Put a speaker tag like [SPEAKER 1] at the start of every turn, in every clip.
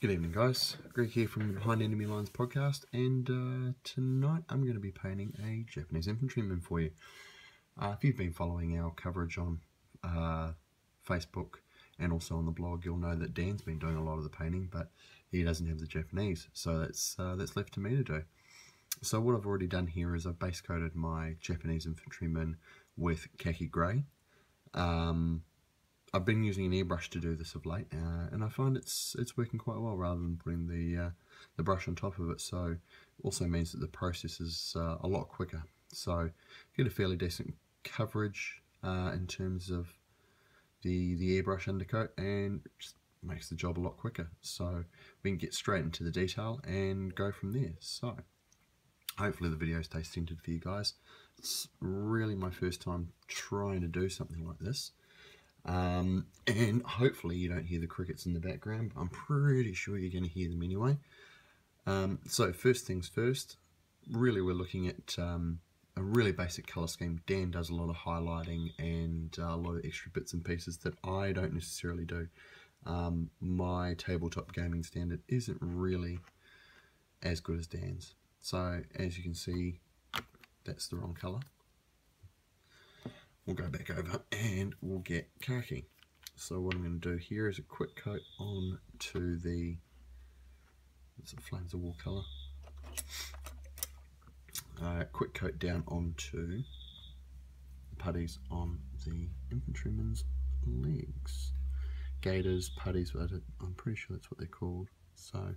[SPEAKER 1] Good evening, guys. Greg here from the Behind Enemy Lines podcast, and tonight I'm going to be painting a Japanese infantryman for you. If you've been following our coverage on Facebook and also on the blog, you'll know that Dan's been doing a lot of the painting, but he doesn't have the Japanese, so that's left to me to do. So what I've already done here is I've base coated my Japanese infantryman with khaki grey. I've been using an airbrush to do this of late, and I find it's working quite well rather than putting the brush on top of it. So it also means that the process is a lot quicker. So you get a fairly decent coverage in terms of the airbrush undercoat, and it just makes the job a lot quicker. So we can get straight into the detail and go from there. So hopefully the video stays tinted for you guys. It's really my first time trying to do something like this. And hopefully you don't hear the crickets in the background. I'm pretty sure you're going to hear them anyway. So first things first, really we're looking at a really basic colour scheme. Dan does a lot of highlighting and a lot of extra bits and pieces that I don't necessarily do. My tabletop gaming standard isn't really as good as Dan's. So as you can see, that's the wrong colour. We'll go back over and we'll get khaki. So what I'm going to do here is a quick coat on to the flames of war colour. Quick coat down onto the putties on the infantryman's legs. Gaiters, putties, I'm pretty sure that's what they're called. So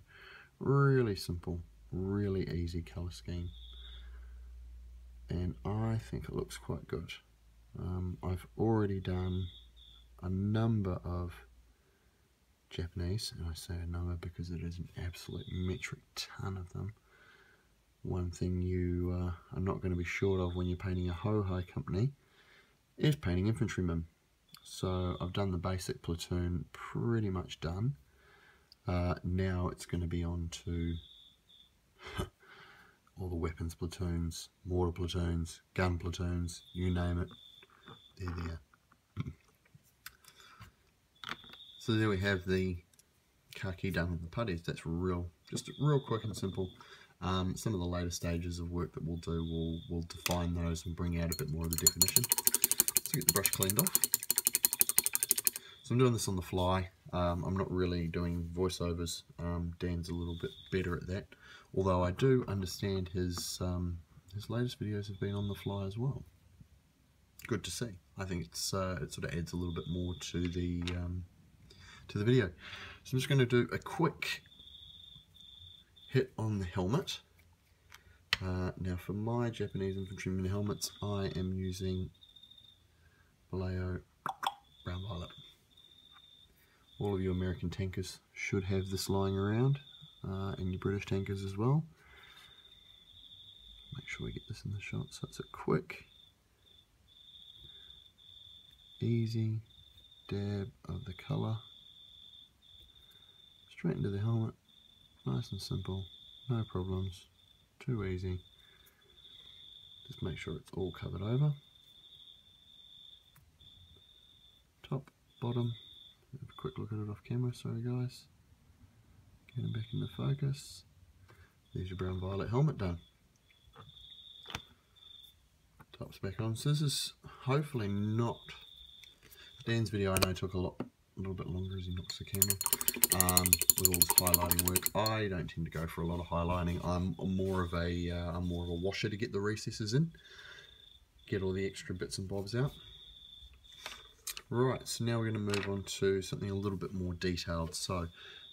[SPEAKER 1] really simple, really easy colour scheme. And I think it looks quite good. I've already done a number of Japanese, and I say a number because it is an absolute metric ton of them. One thing you are not going to be short of when you're painting a ho-hi company is painting infantrymen. So I've done the basic platoon, pretty much done. Now it's going to be on to all the weapons platoons, mortar platoons, gun platoons, you name it. There. So there we have the khaki done on the putties. That's just real quick and simple. Some of the later stages of work that we'll do will define those and bring out a bit more of the definition. So get the brush cleaned off. So I'm doing this on the fly. I'm not really doing voiceovers. Dan's a little bit better at that. Although I do understand his latest videos have been on the fly as well. Good to see. I think it sort of adds a little bit more to the video. So I'm just going to do a quick hit on the helmet. Now for my Japanese infantryman helmets, I am using Vallejo Brown Violet. All of you American tankers should have this lying around, and your British tankers as well. Make sure we get this in the shot. So it's a quick, easy dab of the colour straight into the helmet. Nice and simple, no problems, too easy. Just make sure it's all covered over. Top, bottom. Have a quick look at it off camera, sorry guys. Getting back into focus. There's your brown violet helmet done. Top's back on. So this is hopefully not... Dan's video I know took a little bit longer as he knocks the camera with all this highlighting work. I don't tend to go for a lot of highlighting. I'm more of a washer to get the recesses in, get all the extra bits and bobs out. Right, so now we're going to move on to something a little bit more detailed. So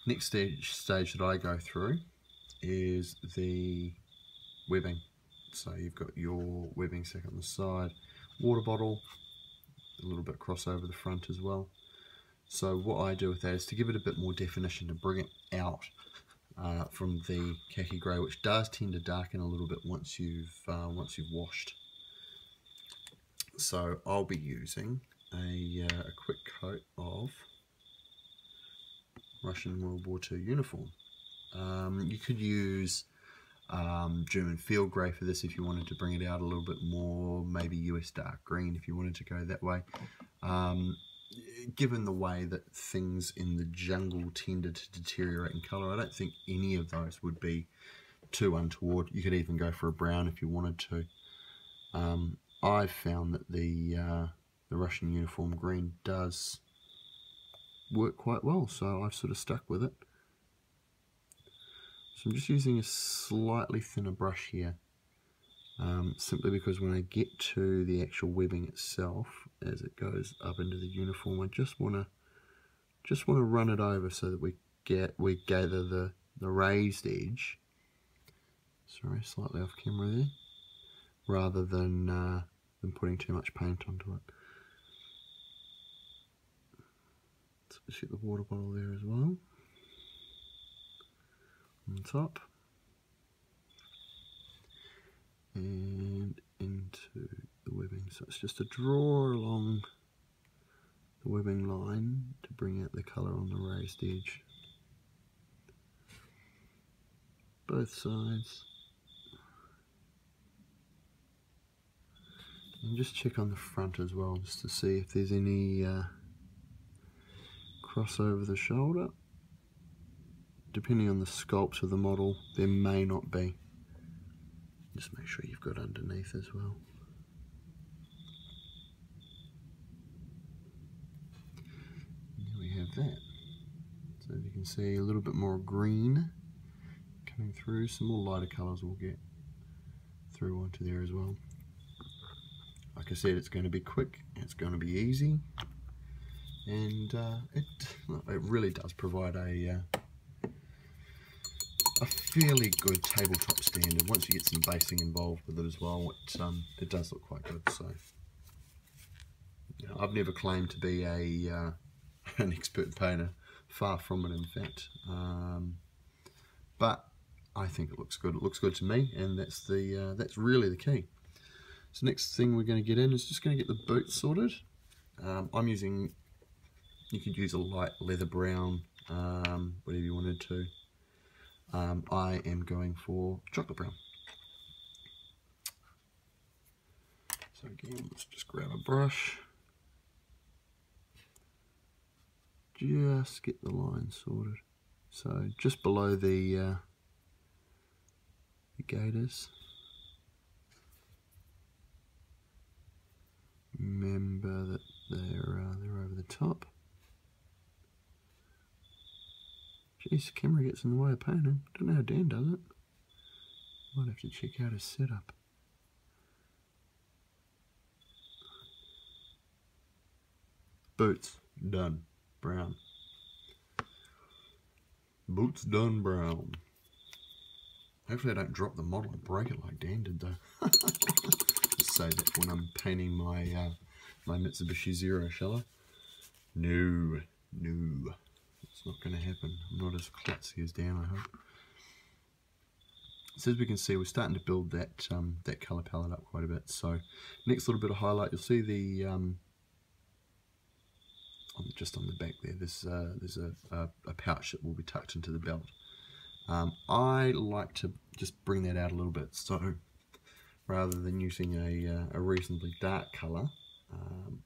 [SPEAKER 1] next stage that I go through is the webbing. So you've got your webbing sack on the side, water bottle, a little bit cross over the front as well. So what I do with that is to give it a bit more definition, to bring it out from the khaki grey, which does tend to darken a little bit once you've washed. So I'll be using a quick coat of Russian World War II uniform. You could use German field grey for this if you wanted to bring it out a little bit more, maybe US dark green if you wanted to go that way. given the way that things in the jungle tended to deteriorate in colour, I don't think any of those would be too untoward. You could even go for a brown if you wanted to. I've found that the Russian uniform green does work quite well, so I've sort of stuck with it. So I'm just using a slightly thinner brush here, simply because when I get to the actual webbing itself, as it goes up into the uniform, I just want to run it over so that we gather the raised edge. Sorry, slightly off camera there, rather than putting too much paint onto it. Let's get the water bottle there as well on top, and into the webbing. So it's just a draw along the webbing line to bring out the colour on the raised edge. Both sides. And just check on the front as well, just to see if there's any cross over the shoulder. Depending on the sculpt of the model, there may not be. Just make sure you've got underneath as well. And there we have that. So as you can see, a little bit more green coming through. Some more lighter colours will get through onto there as well. Like I said, it's going to be quick, it's going to be easy, and it really does provide a fairly good tabletop standard. Once you get some basing involved with it as well, it does look quite good. So, you know, I've never claimed to be an expert painter, far from it in fact, but I think it looks good. It looks good to me, and that's really the key. So next thing we're going to get in is just going to get the boots sorted. I'm using, you could use a light leather brown, whatever you wanted to. I am going for chocolate brown. So again, let's just grab a brush. Just get the line sorted. So just below the gaiters. Remember that they're over the top. Jeez, the camera gets in the way of painting. Don't know how Dan does it. Might have to check out his setup. Boots done brown. Boots done brown. Hopefully I don't drop the model and break it like Dan did though. Just say that when I'm painting my my Mitsubishi Zero, shall I? No, it's not going to happen. I'm not as klutzy as Dan, I hope. So as we can see, we're starting to build that that colour palette up quite a bit. So next little bit of highlight, you'll see the just on the back there, there's a pouch that will be tucked into the belt. I like to just bring that out a little bit, so rather than using a reasonably dark colour,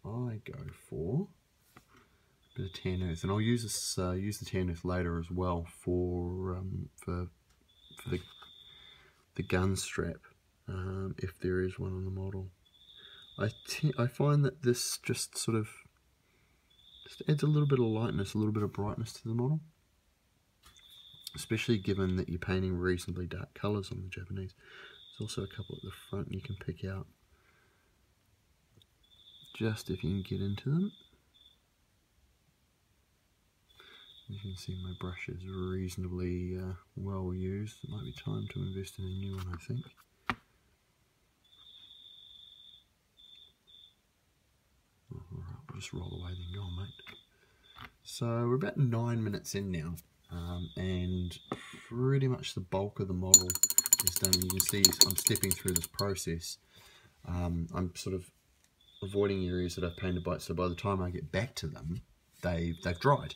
[SPEAKER 1] I go for a bit of tan earth, and I'll use this use the tan earth later as well for the gun strap, if there is one on the model. I find that this just sort of adds a little bit of lightness, a little bit of brightness to the model, especially given that you're painting reasonably dark colours on the Japanese. There's also a couple at the front you can pick out, just if you can get into them. You can see my brush is reasonably well used. It might be time to invest in a new one, I think. Alright, we'll just roll away then, go on mate. So we're about 9 minutes in now, and pretty much the bulk of the model is done. You can see I'm stepping through this process. I'm sort of avoiding areas that I've painted by, so by the time I get back to them, they've dried.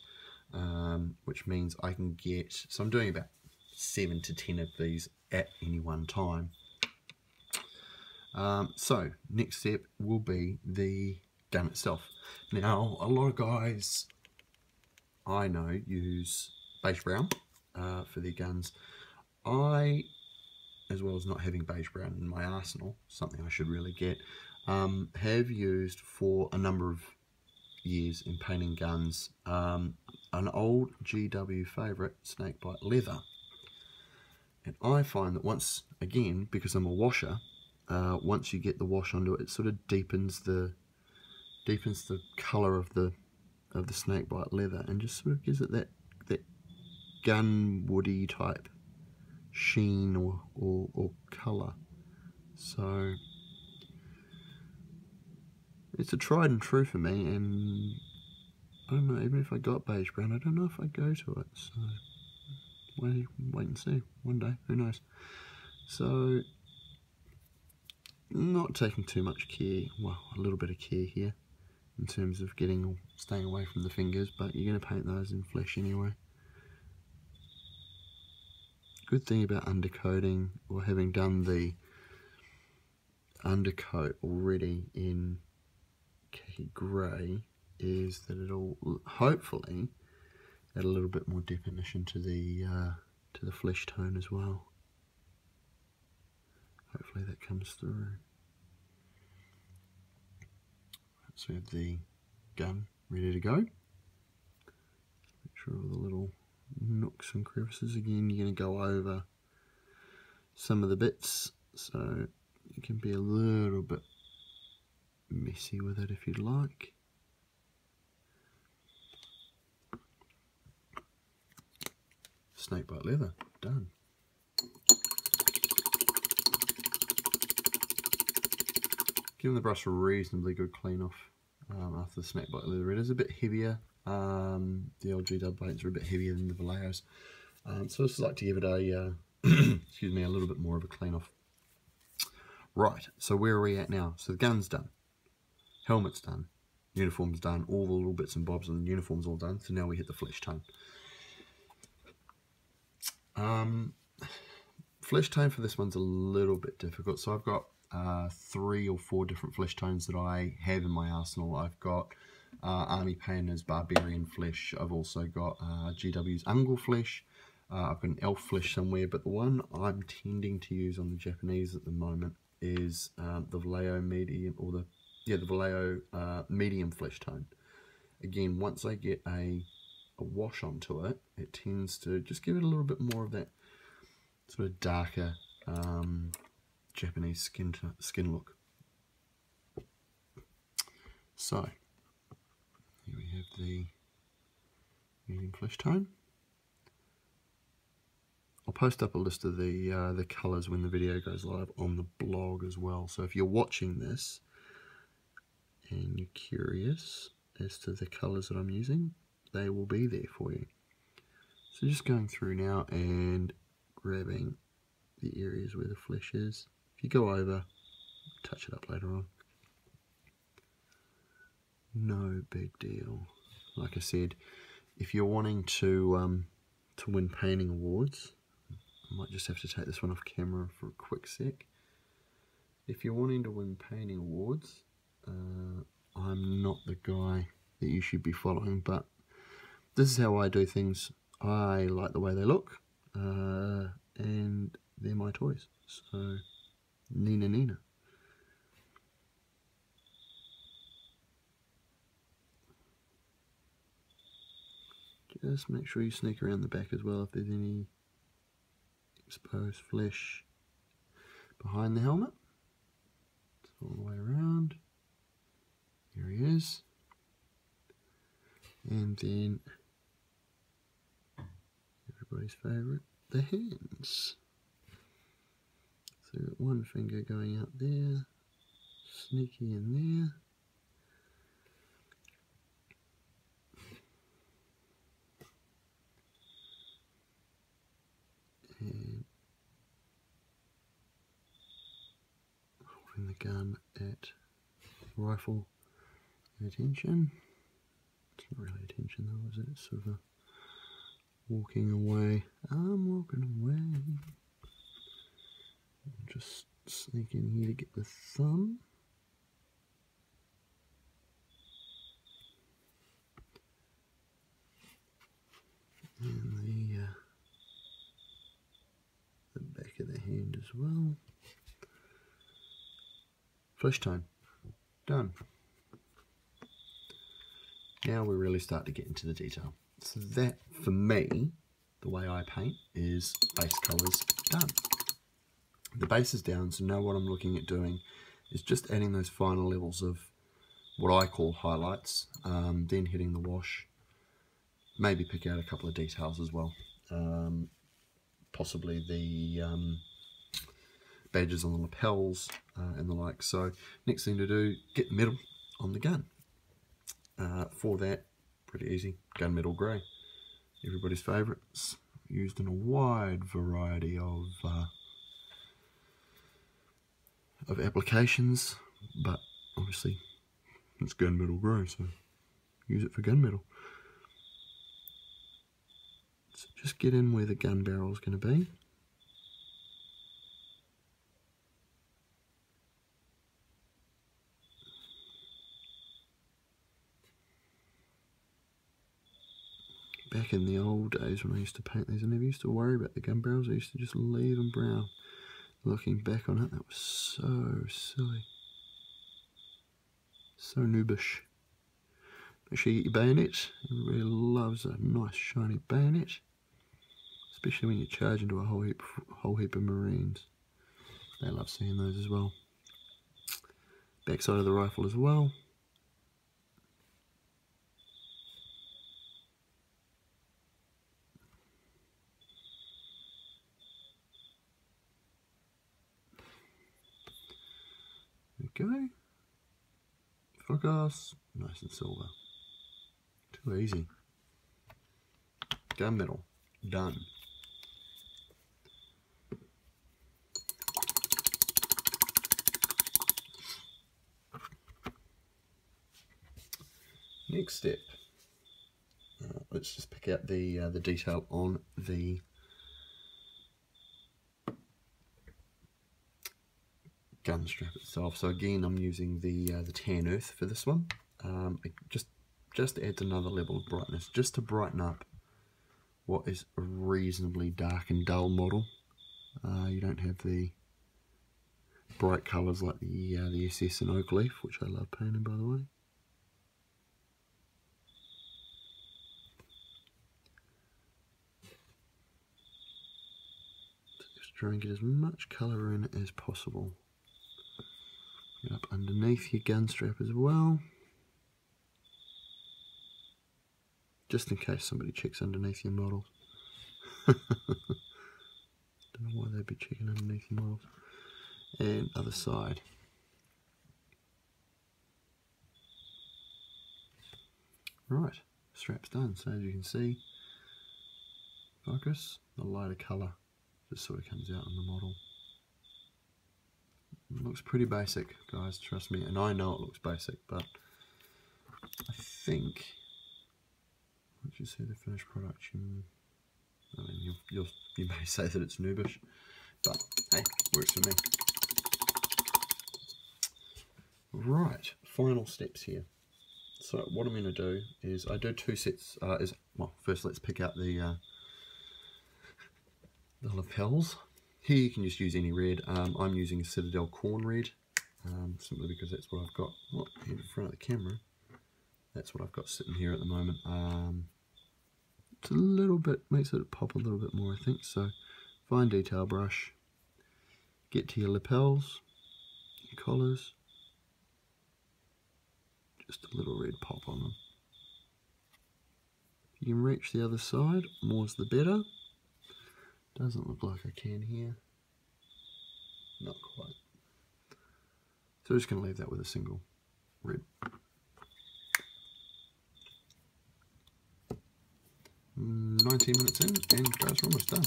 [SPEAKER 1] Which means I can get, so I'm doing about 7 to 10 of these at any one time. So next step will be the gun itself. Now, a lot of guys I know use beige brown for their guns. I, as well as not having beige brown in my arsenal, something I should really get, have used for a number of years in painting guns an old GW favourite, snakebite leather. And I find that once, again, because I'm a washer, once you get the wash onto it, it sort of deepens the colour of the snakebite leather, and just sort of gives it that gun woody type sheen or colour. So it's a tried and true for me, and I don't know, even if I got beige brown, I don't know if I'd go to it. So wait and see. One day, who knows. So not taking too much care, well, a little bit of care here in terms of staying away from the fingers, but you're going to paint those in flesh anyway. Good thing about undercoating, or having done the undercoat already in khaki grey, is that it'll hopefully add a little bit more definition to the flesh tone as well. Hopefully that comes through. So we have the gun ready to go. Make sure all the little nooks and crevices, again, you're going to go over some of the bits, so you can be a little bit messy with it if you'd like. Snakebite leather, done. Giving the brush a reasonably good clean off after the snakebite leather. It is a bit heavier. The old GW blades are a bit heavier than the Vallejo's. So I just like to give it a, excuse me, a little bit more of a clean off. Right, so where are we at now? So the gun's done. Helmet's done. Uniform's done. All the little bits and bobs and the uniform's all done. So now we hit the flesh tone. Flesh tone for this one's a little bit difficult. So I've got 3 or 4 different flesh tones that I have in my arsenal. I've got Army Painter's Barbarian flesh. I've also got GW's Ungle flesh. I've got an elf flesh somewhere, but the one I'm tending to use on the Japanese at the moment is the Vallejo medium, or the Vallejo medium flesh tone. Again, once I get a wash onto it, it tends to just give it a little bit more of that sort of darker Japanese skin look. So here we have the medium flesh tone. I'll post up a list of the colours when the video goes live on the blog as well. So if you're watching this and you're curious as to the colours that I'm using, they will be there for you. So just going through now and grabbing the areas where the flesh is. If you go over, touch it up later on. No big deal. Like I said, if you're wanting to win painting awards, I might just have to take this one off camera for a quick sec. If you're wanting to win painting awards, I'm not the guy that you should be following, but this is how I do things. I like the way they look, and they're my toys. So, Nina Nina. Just make sure you sneak around the back as well if there's any exposed flesh behind the helmet. It's all the way around. Here he is. And then everybody's favourite, the hands. So got one finger going out there, sneaky in there. And holding the gun at rifle attention. It's not really attention though, is it? It's sort of a walking away. I'm walking away. I'll just sneak in here to get the thumb. hand as well. Flesh tone, done. Now we really start to get into the detail. So that, for me, the way I paint is base colours done. The base is down, so now what I'm looking at doing is just adding those final levels of what I call highlights, then hitting the wash, maybe pick out a couple of details as well, possibly the badges on the lapels and the like. So next thing to do, get the metal on the gun. For that, pretty easy, gunmetal grey, everybody's favourites, used in a wide variety of applications, but obviously it's gunmetal grey, so use it for gunmetal. So just get in where the gun barrel is going to be. Back in the old days when I used to paint these, I never used to worry about the gun barrels. I used to just leave them brown. Looking back on it, that was so silly. So noobish. Make sure you get your bayonet. Everybody loves a nice shiny bayonet. Especially when you charge into a whole heap of Marines. They love seeing those as well. Backside of the rifle as well. There we go. Focus. Nice and silver. Too easy. Gunmetal. Done. Next step. Let's just pick out the detail on the gun strap itself. So again, I'm using the tan earth for this one. It just adds another level of brightness, just to brighten up what is a reasonably dark and dull model. You don't have the bright colours like the SS and Oak Leaf, which I love painting, by the way. So just try and get as much colour in as possible. Get up underneath your gun strap as well, just in case somebody checks underneath your model. Don't know why they'd be checking underneath your models. And other side. Right, strap's done. So as you can see, focus, the lighter colour just sort of comes out on the model. It looks pretty basic, guys, trust me, and I know it looks basic, but I think once you see the finished product, I mean, you may say that it's noobish, but hey, works for me. Right, final steps here. So what I'm going to do is I do two sets. Well, first let's pick out the lapels. Here you can just use any red. I'm using a Citadel Corn Red, simply because that's what I've got here in front of the camera. That's what I've got sitting here at the moment. It's a little bit, makes it pop a little bit more, I think. So, fine detail brush. Get to your lapels, your collars. Just a little red pop on them. If you can reach the other side, more's the better. Doesn't look like I can here. Not quite. So I'm just going to leave that with a single red. 19 minutes in, and guys, we're almost done.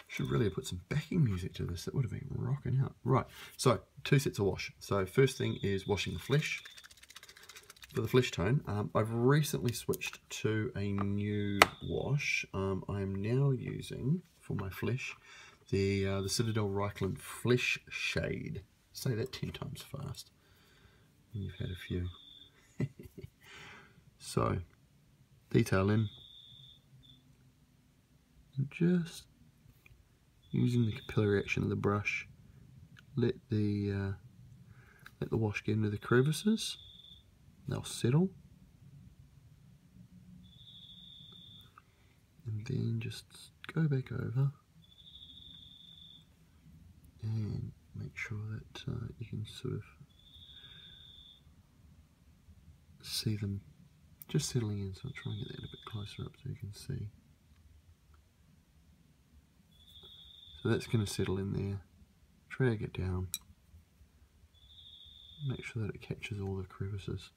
[SPEAKER 1] Should really have put some backing music to this. That would have been rocking out. Right, so 2 sets of wash. So first thing is washing the flesh. For the flesh tone, I've recently switched to a new wash. I'm now using, for my flesh, the Citadel Reichland Flesh Shade. Say that 10 times fast. You've had a few. So, detail in, and just using the capillary action of the brush, let the wash get into the crevices. They'll settle, and then just go back over and make sure that you can sort of see them just settling in. So I'll try and get that a bit closer up so you can see. So that's going to settle in there. Drag it down. Make sure that it catches all the crevices.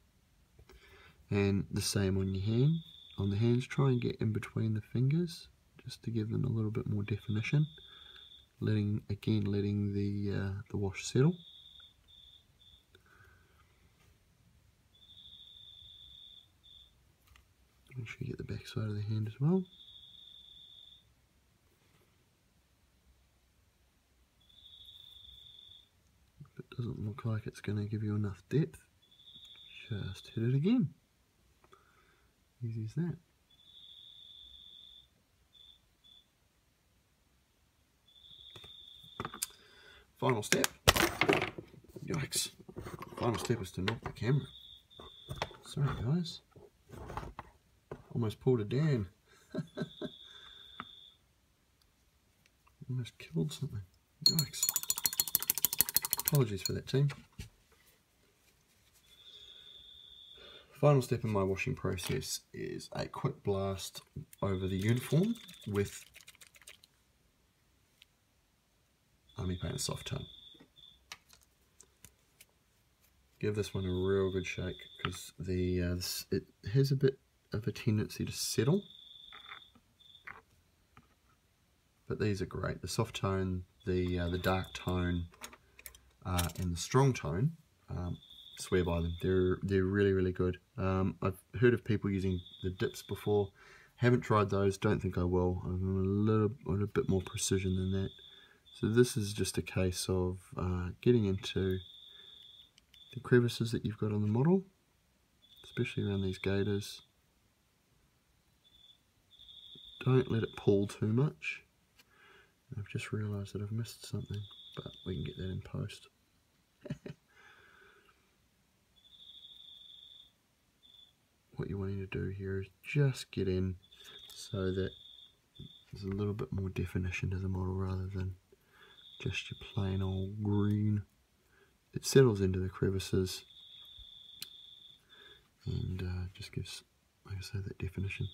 [SPEAKER 1] And the same on your hand. On the hands, try and get in between the fingers just to give them a little bit more definition. Letting the wash settle. Make sure you get the back side of the hand as well. If it doesn't look like it's going to give you enough depth, just hit it again. Easy as that. Final step. Yikes. Final step is to knock the camera. Sorry guys. Almost pulled it down. Almost killed something. Yikes. Apologies for that, team. Final step in my washing process is a quick blast over the uniform with Army Painter Soft Tone. Give this one a real good shake because it has a bit of a tendency to settle, but these are great. The soft tone, the dark tone, and the strong tone. Swear by them. They're really good. I've heard of people using the dips before. Haven't tried those. Don't think I will. I'm a little bit more precision than that. So this is just a case of getting into the crevices that you've got on the model, especially around these gaiters. Don't let it pull too much. I've just realised that I've missed something, but we can get that in post. What you're wanting to do here is just get in so that there's a little bit more definition to the model rather than just your plain old green. It settles into the crevices and just gives, like I say, that definition.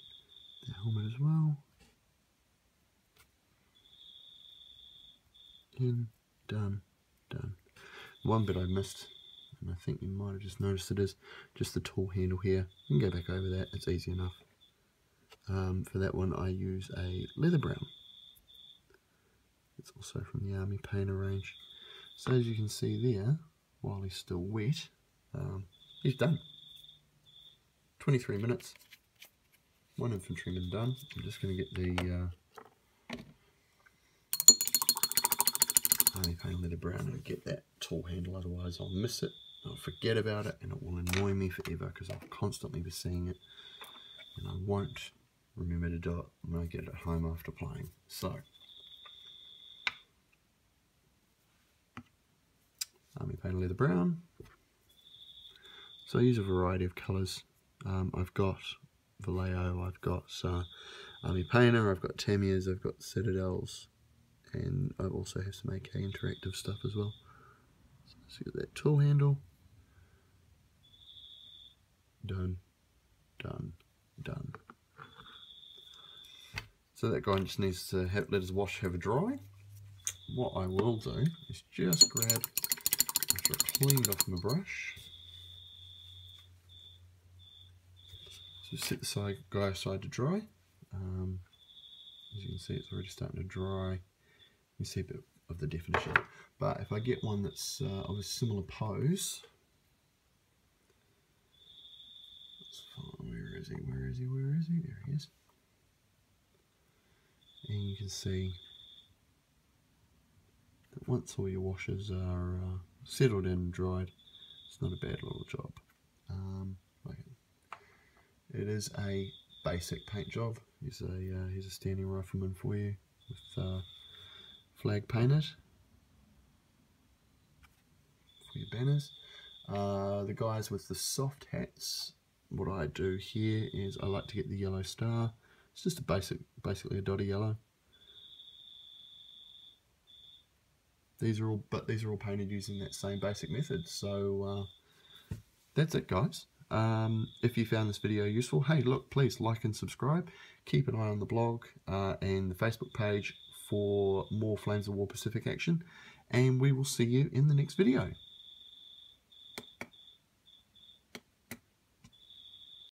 [SPEAKER 1] The helmet as well. In, done. One bit I missed, and I think you might have just noticed it, is just the tool handle here. You can go back over that, it's easy enough. For that one I use a leather brown. It's also from the Army Painter range. So as you can see there, while he's still wet, he's done. 23 minutes, one infantryman done. I'm just going to get the Army Painter leather brown and get that tool handle, otherwise I'll miss it, I'll forget about it, and it will annoy me forever because I'll constantly be seeing it and I won't remember to do it when I get it home after playing. So Army Painter leather brown. So I use a variety of colours. I've got Vallejo, I've got Army Painter, I've got Tamiya's, I've got Citadels, and I also have some AK interactive stuff as well. So get that tool handle. Done. So that guy just needs to let his wash have a dry. What I will do is just grab, after I've cleaned off my brush, so set the guy aside to dry. As you can see, it's already starting to dry. You see a bit of the definition. But if I get one that's of a similar pose, that's fine. Where is he? There he is. And you can see that once all your washes are settled in and dried, it's not a bad little job. It is a basic paint job. Here's a standing rifleman for you with flag painted for your banners. The guys with the soft hats, what I do here is I like to get the yellow star. It's just a basically a dotty yellow. These are all painted using that same basic method. So that's it, guys. If you found this video useful, hey, look, please like and subscribe. Keep an eye on the blog and the Facebook page for more Flames of War Pacific action, and we will see you in the next video.